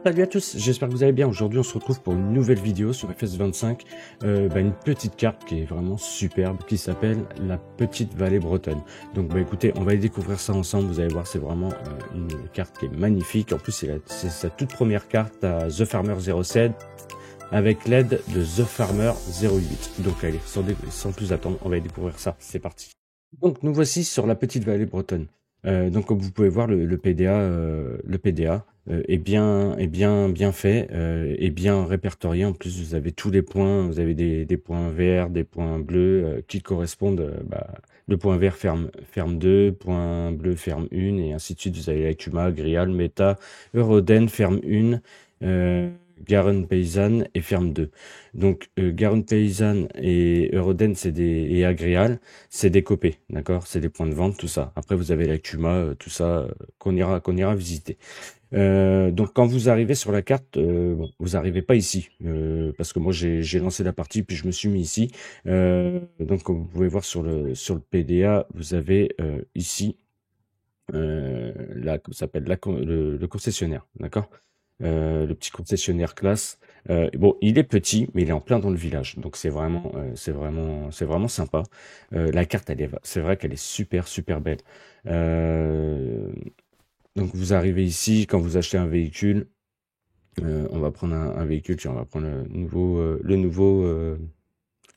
Salut à tous, j'espère que vous allez bien. Aujourd'hui on se retrouve pour une nouvelle vidéo sur FS25, une petite carte qui est vraiment superbe, qui s'appelle la Petite Vallée Bretonne. Donc écoutez, on va aller découvrir ça ensemble, vous allez voir, c'est vraiment une carte qui est magnifique. En plus c'est sa toute première carte à The Farmer 07, avec l'aide de The Farmer 08. Donc allez, sans plus attendre, on va aller découvrir ça, c'est parti. Donc nous voici sur la Petite Vallée Bretonne. Donc comme vous pouvez voir, le PDA est bien fait, est bien répertorié. En plus, vous avez tous les points, vous avez des points verts, des points bleus qui correspondent. Le point vert ferme 2, point bleu ferme 1, et ainsi de suite. Vous avez Akuma, Grial, Meta, Euroden ferme 1, Garen Paysanne et ferme 2. Donc Garen Paysanne et Euroden et Agrial, c'est des copés, d'accord? C'est des points de vente, tout ça. Après vous avez l'Akuma, tout ça qu'on ira visiter. Donc quand vous arrivez sur la carte, bon, vous arrivez pas ici, parce que moi j'ai lancé la partie puis je me suis mis ici. Donc comme vous pouvez voir sur le PDA, vous avez ici ça s'appelle le concessionnaire, d'accord? Le petit concessionnaire classe. Bon, il est petit, mais il est en plein dans le village, donc c'est vraiment sympa. La carte, c'est vrai qu'elle est super belle. Donc vous arrivez ici quand vous achetez un véhicule. On va prendre un véhicule, tiens, on va prendre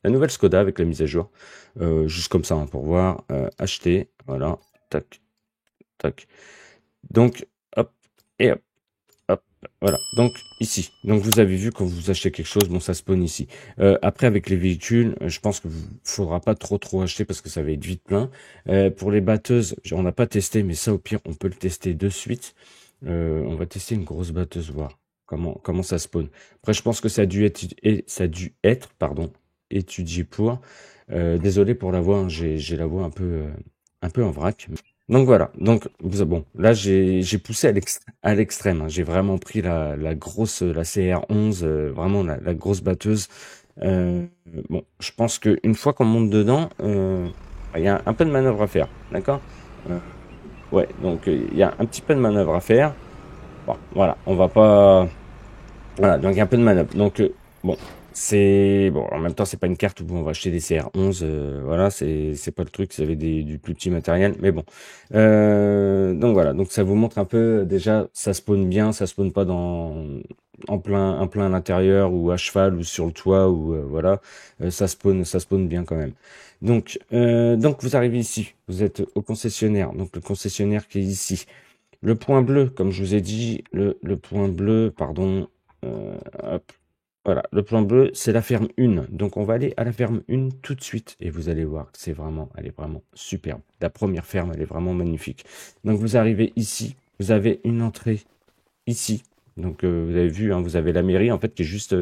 la nouvelle Skoda avec la mise à jour. Juste comme ça, hein, pour voir. Acheter, voilà, tac, tac. Donc, hop, et hop. Hop, voilà, donc ici. Donc vous avez vu quand vous achetez quelque chose, bon ça spawn ici. Après avec les véhicules, je pense que faudra pas trop acheter parce que ça va être vite plein. Pour les batteuses, on n'a pas testé, mais ça au pire on peut le tester de suite. On va tester une grosse batteuse, voir comment ça spawn. Après je pense que ça a dû être pardon, étudié pour. Désolé pour la voix, hein, j'ai la voix un peu en vrac. Donc voilà, donc bon, là j'ai poussé à l'extrême, hein. J'ai vraiment pris la grosse, la CR11, vraiment la grosse batteuse. Bon, je pense qu'une fois qu'on monte dedans, il y a un peu de manœuvre à faire, d'accord? Ouais, donc il y a un petit peu de manœuvre à faire. Bon, voilà, on va pas... Voilà, donc il y a un peu de manœuvre. Donc bon, en même temps c'est pas une carte où on va acheter des CR11, voilà, c'est pas le truc, c'est du plus petit matériel, mais bon. Donc voilà, donc ça vous montre un peu déjà, ça spawn bien, ça spawn pas en plein à l'intérieur ou à cheval ou sur le toit, ou voilà, ça spawn bien quand même. Donc vous arrivez ici, vous êtes au concessionnaire, donc le concessionnaire qui est ici. Le point bleu, comme je vous ai dit, le point bleu, pardon, hop, voilà, le point bleu, c'est la ferme 1. Donc on va aller à la ferme 1 tout de suite et vous allez voir que elle est vraiment superbe. La première ferme, elle est vraiment magnifique. Donc vous arrivez ici, vous avez une entrée ici. Donc vous avez vu, hein, vous avez la mairie en fait qui est juste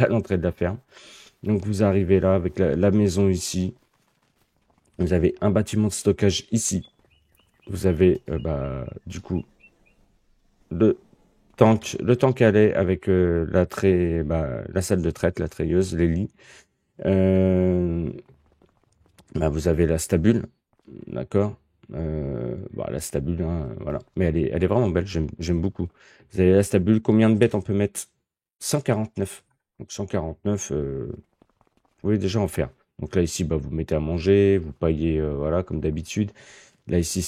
à l'entrée de la ferme. Donc vous arrivez là avec la maison ici. Vous avez un bâtiment de stockage ici. Vous avez du coup le tank à lait avec la salle de traite, la treilleuse, les lits. Vous avez la stabule, d'accord. La stabule, hein, voilà. Mais elle est vraiment belle, j'aime beaucoup. Vous avez la stabule, combien de bêtes on peut mettre? 149. Donc 149, vous pouvez déjà en faire. Donc là ici, vous mettez à manger, vous paillez, voilà, comme d'habitude. Là ici,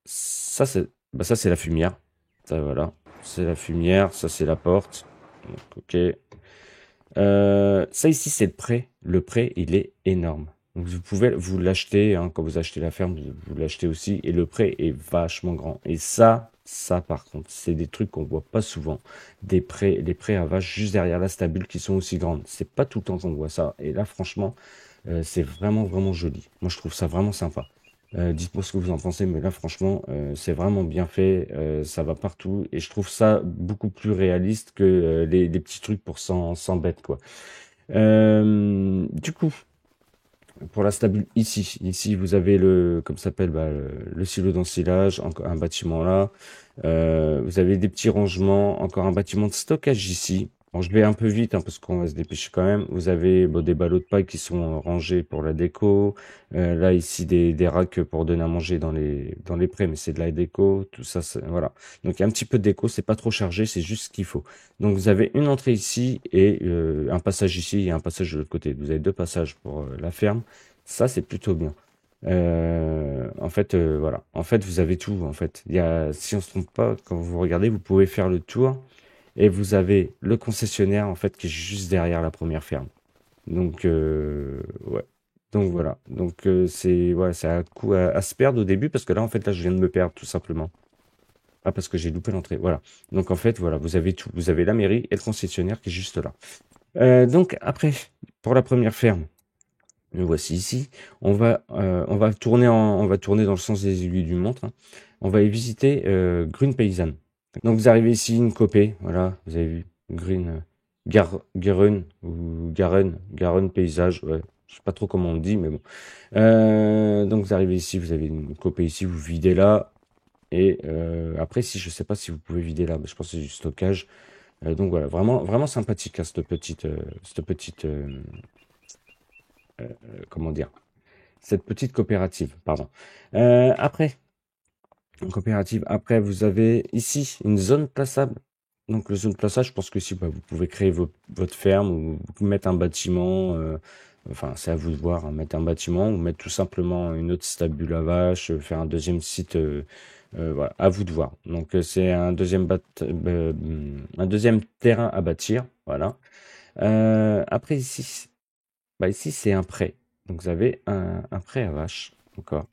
ça c'est la fumière. Ça, voilà, c'est la fumière, ça c'est la porte. Donc, ok. Ça ici c'est le prêt. Le prêt il est énorme. Donc vous pouvez vous l'acheter, hein, quand vous achetez la ferme, vous l'achetez aussi. Et le prêt est vachement grand. Et ça par contre, c'est des trucs qu'on voit pas souvent. Les prêts à vaches juste derrière la stabule qui sont aussi grandes. C'est pas tout le temps qu'on voit ça. Et là franchement, c'est vraiment joli. Moi je trouve ça vraiment sympa. Dites-moi ce que vous en pensez, mais là franchement c'est vraiment bien fait, ça va partout et je trouve ça beaucoup plus réaliste que les petits trucs pour 100 bêtes quoi. Du coup, pour la stabule ici vous avez comme ça s'appelle, le silo d'ensilage, encore un bâtiment là. Vous avez des petits rangements, encore un bâtiment de stockage ici. Bon, je vais un peu vite, hein, parce qu'on va se dépêcher quand même. Vous avez bon, des ballots de paille qui sont rangés pour la déco. Là, ici, des racks pour donner à manger dans les prés, mais c'est de la déco. Tout ça, voilà. Donc, il y a un petit peu de déco. C'est pas trop chargé, c'est juste ce qu'il faut. Donc, vous avez une entrée ici et un passage ici et un passage de l'autre côté. Vous avez deux passages pour la ferme. Ça, c'est plutôt bien. En fait, voilà. En fait, vous avez tout. En fait, il y a, si on se trompe pas, quand vous regardez, vous pouvez faire le tour. Et vous avez le concessionnaire en fait qui est juste derrière la première ferme. Donc ouais. Donc voilà. Donc c'est ouais, c'est un coup à se perdre au début parce que là en fait là je viens de me perdre tout simplement. Ah parce que j'ai loupé l'entrée. Voilà. Donc en fait voilà, vous avez tout. Vous avez la mairie et le concessionnaire qui est juste là. Donc après pour la première ferme, nous voici ici. On va tourner dans le sens des aiguilles d'une montre, hein. On va y visiter Grune Paysanne. Donc vous arrivez ici, une copée, voilà, vous avez vu, Green, Garen, ou Garen paysage, ouais, je sais pas trop comment on dit, mais bon. Donc vous arrivez ici, vous avez une copée ici, vous videz là, et après, si je sais pas si vous pouvez vider là, mais je pense que c'est du stockage. Donc voilà, vraiment, vraiment sympathique, hein, cette petite, comment dire, cette petite coopérative, pardon. Après, une coopérative. Après, vous avez ici une zone plaçable. Donc, le zone plaçage, je pense que si bah, vous pouvez créer votre ferme ou vous mettre un bâtiment, enfin, c'est à vous de voir, hein, mettre un bâtiment ou mettre tout simplement une autre stabule à vache, faire un deuxième site, voilà, à vous de voir. Donc, c'est un deuxième terrain à bâtir, voilà. Après, ici, bah, ici, c'est un prêt. Donc, vous avez un prêt à vache, d'accord.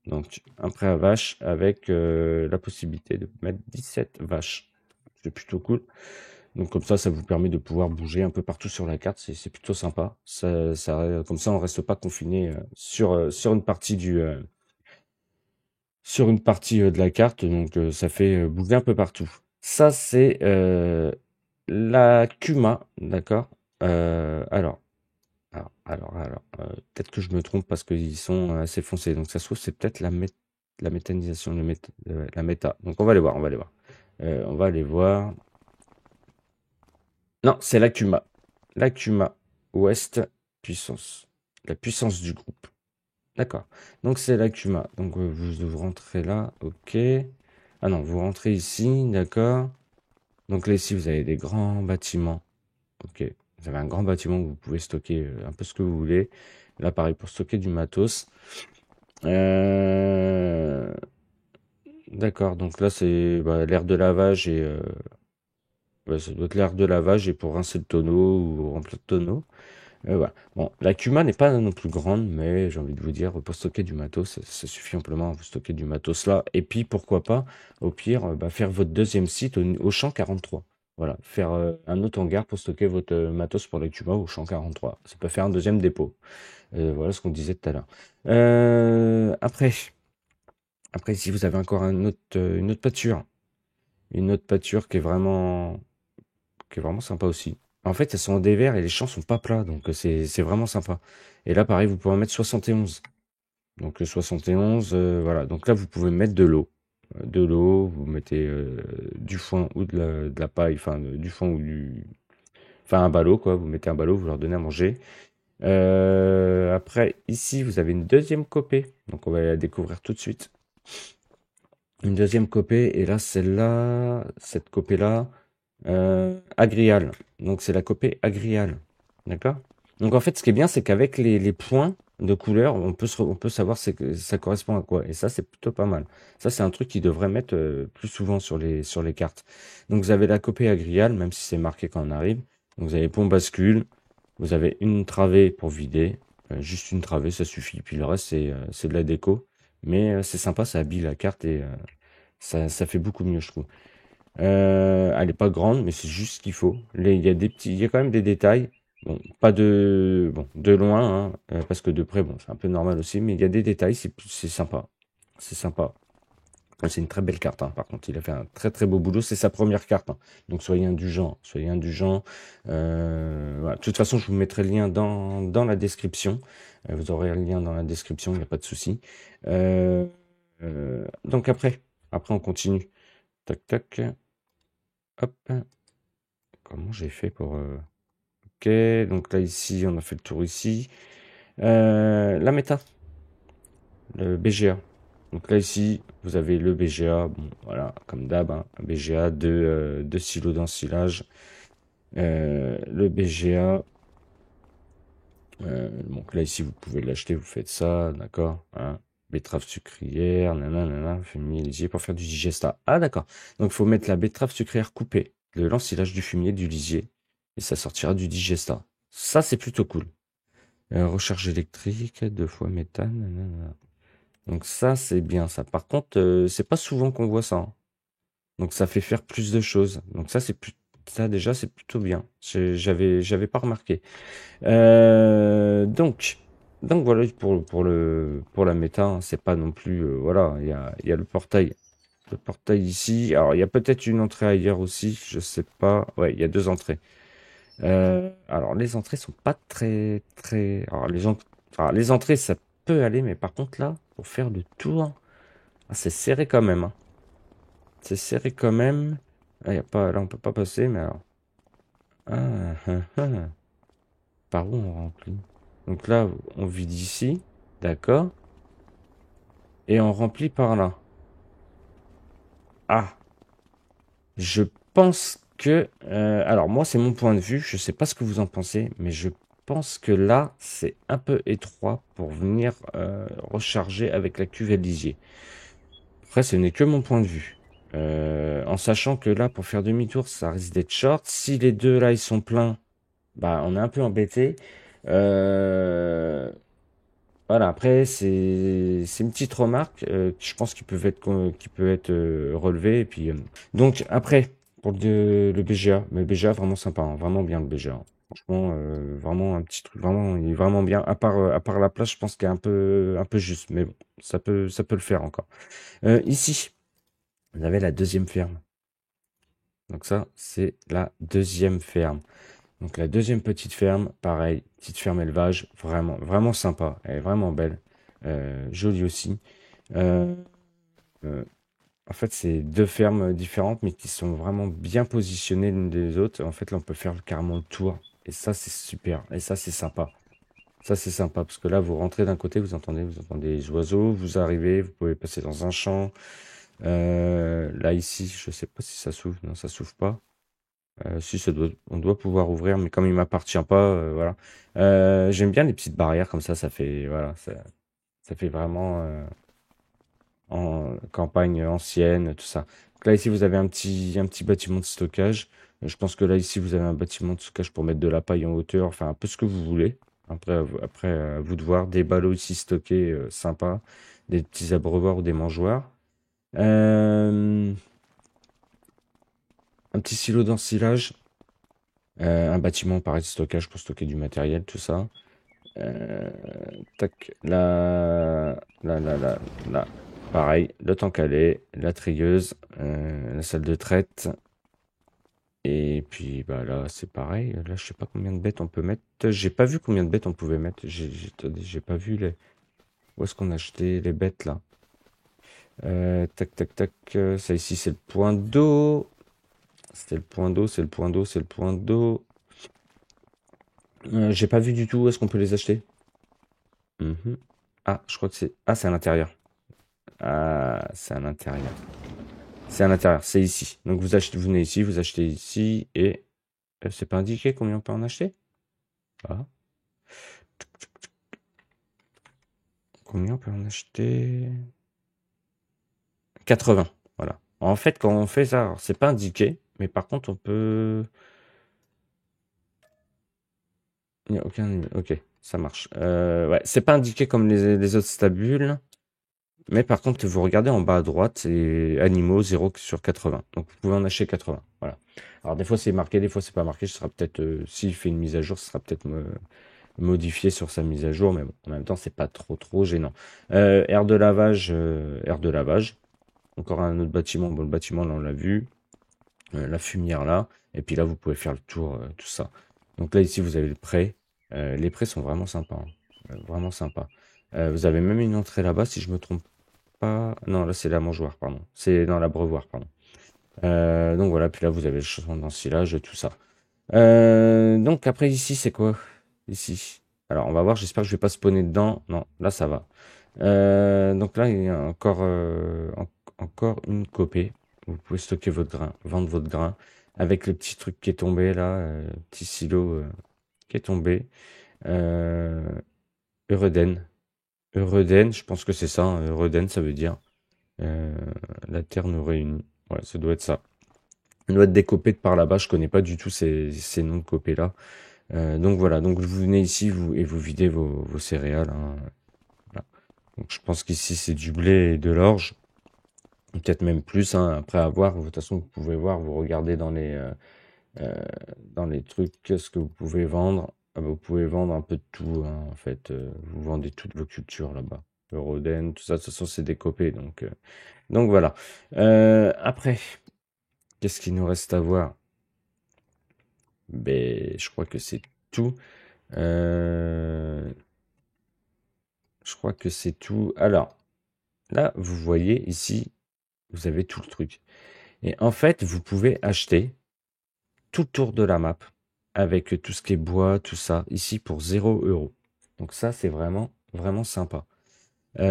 Donc, un prêt à vaches avec la possibilité de mettre 17 vaches. C'est plutôt cool. Donc, comme ça vous permet de pouvoir bouger un peu partout sur la carte. C'est plutôt sympa. Comme ça, on reste pas confiné sur une partie sur une partie de la carte. Donc, ça fait bouger un peu partout. Ça, c'est la Kuma, d'accord. Alors, peut-être que je me trompe parce qu'ils sont assez foncés. Donc ça se trouve, c'est peut-être la méthanisation, la méta. Donc on va aller voir, on va aller voir. On va aller voir. Non, c'est l'Acuma. L'Acuma Ouest puissance. La puissance du groupe. D'accord. Donc c'est l'Acuma. Donc vous rentrez là, ok. Ah non, vous rentrez ici, d'accord. Donc là ici, vous avez des grands bâtiments. Ok. Vous avez un grand bâtiment où vous pouvez stocker un peu ce que vous voulez. Là, pareil, pour stocker du matos. Euh, D'accord, donc là c'est bah, l'air de lavage et ouais, ça doit être l'air de lavage et pour rincer le tonneau ou remplir le tonneau. Voilà. Bon, la Cuma n'est pas non plus grande, mais j'ai envie de vous dire, pour stocker du matos, ça suffit amplement à vous stocker du matos là. Et puis pourquoi pas, au pire, bah, faire votre deuxième site au champ 43. Voilà, faire un autre hangar pour stocker votre matos pour la Cuma au champ 43. Ça peut faire un deuxième dépôt. Voilà ce qu'on disait tout à l'heure. Après. Après, ici, vous avez encore une autre pâture qui est vraiment sympa aussi. En fait, elles sont en dévers et les champs sont pas plats, donc c'est vraiment sympa. Et là, pareil, vous pouvez en mettre 71. Donc 71, voilà. Donc là, vous pouvez mettre de l'eau. De l'eau, vous mettez du foin ou de la paille, enfin du foin ou enfin un ballot, quoi. Vous mettez un ballot, vous leur donnez à manger. Après, ici, vous avez une deuxième copée. Donc on va la découvrir tout de suite. Une deuxième copée, et là, celle-là, cette copée-là, agrial. Donc, c'est la copée agrial. D'accord? Donc, en fait, ce qui est bien, c'est qu'avec les points de couleur, on peut savoir que ça correspond à quoi. Et ça, c'est plutôt pas mal. Ça, c'est un truc qu'ils devraient mettre plus souvent sur les cartes. Donc, vous avez la copée agrial, même si c'est marqué quand on arrive. Donc, vous avez pont bascule. Vous avez une travée pour vider. Juste une travée, ça suffit. Puis le reste, c'est de la déco. Mais c'est sympa, ça habille la carte et ça fait beaucoup mieux, je trouve. Elle est pas grande, mais c'est juste ce qu'il faut. Il y a il y a quand même des détails. Bon, pas de, bon, de loin, hein, parce que de près, bon, c'est un peu normal aussi, mais il y a des détails, c'est sympa. C'est sympa. C'est une très belle carte, hein. Par contre, il a fait un très très beau boulot. C'est sa première carte, hein. Donc soyez indulgents, soyez indulgents. Voilà. De toute façon, je vous mettrai le lien dans la description. Vous aurez le lien dans la description, il n'y a pas de souci. Euh, donc après on continue. Tac tac. Hop. comment j'ai fait pour... Ok, donc là, ici, on a fait le tour ici. La méta, le BGA. Donc là, ici, vous avez le BGA. Bon, voilà, comme d'hab, hein, un BGA, deux silos d'ensilage. Le BGA. Donc là, ici, vous pouvez l'acheter, vous faites ça, d'accord, hein. Betterave sucrière, nanana, fumier lisier pour faire du digesta. Ah, d'accord. Donc, il faut mettre la betterave sucrière coupée, de l'ensilage du fumier, du lisier, et ça sortira du digesta. Ça, c'est plutôt cool. Recharge électrique, 2 fois méthane, nanana. Donc ça, c'est bien ça. Par contre, c'est pas souvent qu'on voit ça, hein. Donc ça fait faire plus de choses. Donc ça, ça déjà, c'est plutôt bien. J'avais pas remarqué. Donc voilà pour la méta, hein, c'est pas non plus voilà, il y a le portail ici. Alors il y a peut-être une entrée ailleurs aussi, je sais pas. Ouais, il y a 2 entrées. Alors les entrées sont pas très. Alors les entrées ça peut aller, mais par contre là, pour faire le tour, ah, c'est serré quand même, hein. C'est serré quand même. Ah, y a pas, là on peut pas passer, mais alors. Ah, ah, ah. Par où on remplit? Donc là, on vide ici, d'accord, et on remplit par là. Ah, je pense que... alors moi, c'est mon point de vue, je sais pas ce que vous en pensez, mais je pense que là, c'est un peu étroit pour venir recharger avec la cuve à lisier. Après, ce n'est que mon point de vue. En sachant que là, pour faire demi-tour, ça risque d'être short. Si les deux là, ils sont pleins, bah, on est un peu embêté. Euh, Voilà, après, c'est une petite remarque que je pense qui peut être relevée. Et puis, donc, après, pour le BGA, mais le BGA, vraiment sympa, hein, vraiment bien le BGA. Franchement, vraiment un petit truc, vraiment, il est vraiment bien. À part la place, je pense qu'il est un peu juste, mais bon, ça peut le faire encore. Ici, vous avez la deuxième ferme. Donc ça, c'est la deuxième ferme. Donc la deuxième petite ferme, pareil, petite ferme élevage, vraiment, vraiment sympa. Elle est vraiment belle. Jolie aussi. Euh, euh, en fait, c'est 2 fermes différentes, mais qui sont vraiment bien positionnées l'une des autres. En fait, là, on peut faire carrément le tour. Et ça, c'est super. Et ça, c'est sympa. Ça, c'est sympa, parce que là, vous rentrez d'un côté, vous entendez les oiseaux, vous arrivez, vous pouvez passer dans un champ. Là, ici, je sais pas si ça s'ouvre. Non, ça s'ouvre pas. Si, on doit pouvoir ouvrir, mais comme il m'appartient pas, voilà. J'aime bien les petites barrières comme ça fait, voilà, ça fait vraiment en campagne ancienne, tout ça. Donc là, ici, vous avez un petit bâtiment de stockage. Je pense que là, ici, vous avez un bâtiment de stockage pour mettre de la paille en hauteur, enfin, un peu ce que vous voulez. Après, à vous de voir. Des ballots ici stockés, sympa. Des petits abreuvoirs ou des mangeoires. Euh, un petit silo d'ensilage. Un bâtiment, pareil, de stockage pour stocker du matériel, tout ça. Euh, tac, là, pareil, le tank à lait, la trieuse, la salle de traite. Et puis, bah là, c'est pareil. Là, je sais pas combien de bêtes on peut mettre. J'ai pas vu combien de bêtes on pouvait mettre. Attendez, j'ai pas vu les. Où est-ce qu'on achetait les bêtes là? Tac, tac, tac. Ça ici, c'est le point d'eau. C'était le point d'eau, c'est le point d'eau, c'est le point d'eau. J'ai pas vu du tout où est-ce qu'on peut les acheter. Mhm. Ah, je crois que c'est. Ah, c'est à l'intérieur. Ah, c'est à l'intérieur. C'est à l'intérieur, c'est ici. Donc vous venez ici, vous achetez ici et c'est pas indiqué combien on peut en acheter? Ah, combien on peut en acheter? 80. Voilà. En fait, quand on fait ça, alors, c'est pas indiqué, mais par contre, on peut. Il n'y a aucun. Ok, ça marche. Ouais, c'est pas indiqué comme les autres stabules. Mais par contre, vous regardez en bas à droite, c'est animaux 0 sur 80. Donc vous pouvez en acheter 80. Voilà. Alors des fois c'est marqué, des fois c'est pas marqué. Ce sera peut-être, s'il fait une mise à jour, ce sera peut-être modifié sur sa mise à jour. Mais bon, en même temps, c'est pas trop gênant. Aire de lavage, aire de lavage. Encore un autre bâtiment. Bon, le bâtiment là on l'a vu. La fumière là. Et puis là vous pouvez faire le tour, tout ça. Donc là ici vous avez le pré. Les prés sont vraiment sympas, hein. Vraiment sympas. Vous avez même une entrée là-bas si je me trompe pas. Non, là, c'est la mangeoire, pardon. C'est dans l'abreuvoir, pardon. Donc voilà, puis là, vous avez le changement d'ensilage, tout ça. Donc après ici, c'est quoi? Ici. Alors on va voir, j'espère que je vais pas spawner dedans. Non, là ça va. Donc là, il y a encore une copée. Vous pouvez stocker votre grain, vendre votre grain. Avec le petit truc qui est tombé là, petit silo qui est tombé. Euh, Eureden. Eureden, je pense que c'est ça. Eureden, ça veut dire euh, la terre nous réunit. Ouais, ça doit être ça. Ça doit être des copées de par là-bas. Je connais pas du tout ces noms de copées là. Donc voilà, donc vous venez ici et vous videz vos céréales, hein. Voilà. Donc je pense qu'ici c'est du blé et de l'orge, peut-être même plus, hein, après avoir. De toute façon, vous pouvez voir, vous regardez euh, dans les trucs, ce que vous pouvez vendre. Ah bah, vous pouvez vendre un peu de tout, hein, en fait. Vous vendez toutes vos cultures là-bas. Le Roden, tout ça, de toute façon, c'est décopé. Donc voilà. Après, qu'est-ce qu'il nous reste à voir? Ben, je crois que c'est tout. Euh, je crois que c'est tout. Alors, là, vous voyez ici, vous avez tout le truc. Et en fait, vous pouvez acheter tout le tour de la map avec tout ce qui est bois, tout ça, ici pour 0 €. Donc ça, c'est vraiment, vraiment sympa. En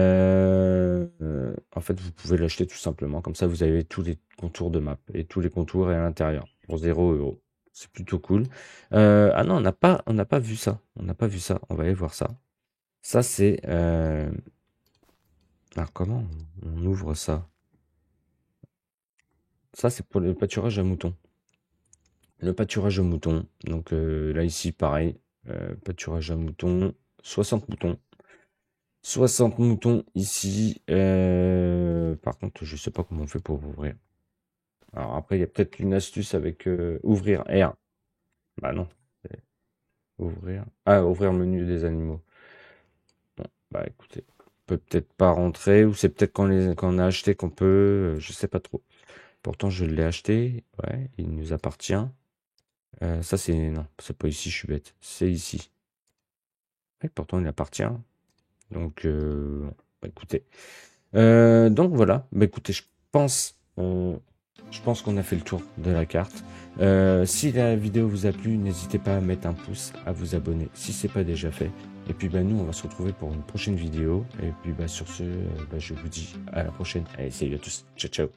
fait, vous pouvez l'acheter tout simplement. Comme ça, vous avez tous les contours de map et tous les contours à l'intérieur pour 0 €. C'est plutôt cool. Ah non, on n'a pas vu ça. On n'a pas vu ça. On va aller voir ça. Ça, c'est... Alors, comment on ouvre ça? Ça, c'est pour le pâturage à moutons. Le pâturage aux moutons. Donc là, ici, pareil. Pâturage à moutons. 60 moutons. 60 moutons ici. Par contre, je sais pas comment on fait pour ouvrir. Alors après, il y a peut-être une astuce avec ouvrir R. Bah non. c'est Ouvrir. Ah, ouvrir menu des animaux. Bon, bah écoutez. On peut peut-être pas rentrer. Ou c'est peut-être quand on a acheté qu'on peut. Je sais pas trop. Pourtant, je l'ai acheté. Ouais, il nous appartient. Ça, c'est... Non, c'est pas ici, je suis bête. C'est ici. Et pourtant, il appartient. Donc, bah, écoutez. Donc voilà. Bah, écoutez, je pense qu'on a fait le tour de la carte. Si la vidéo vous a plu, n'hésitez pas à mettre un pouce, à vous abonner si c'est pas déjà fait. Et puis bah, nous, on va se retrouver pour une prochaine vidéo. Et puis bah, sur ce, bah, je vous dis à la prochaine. Allez, salut à tous. Ciao, ciao.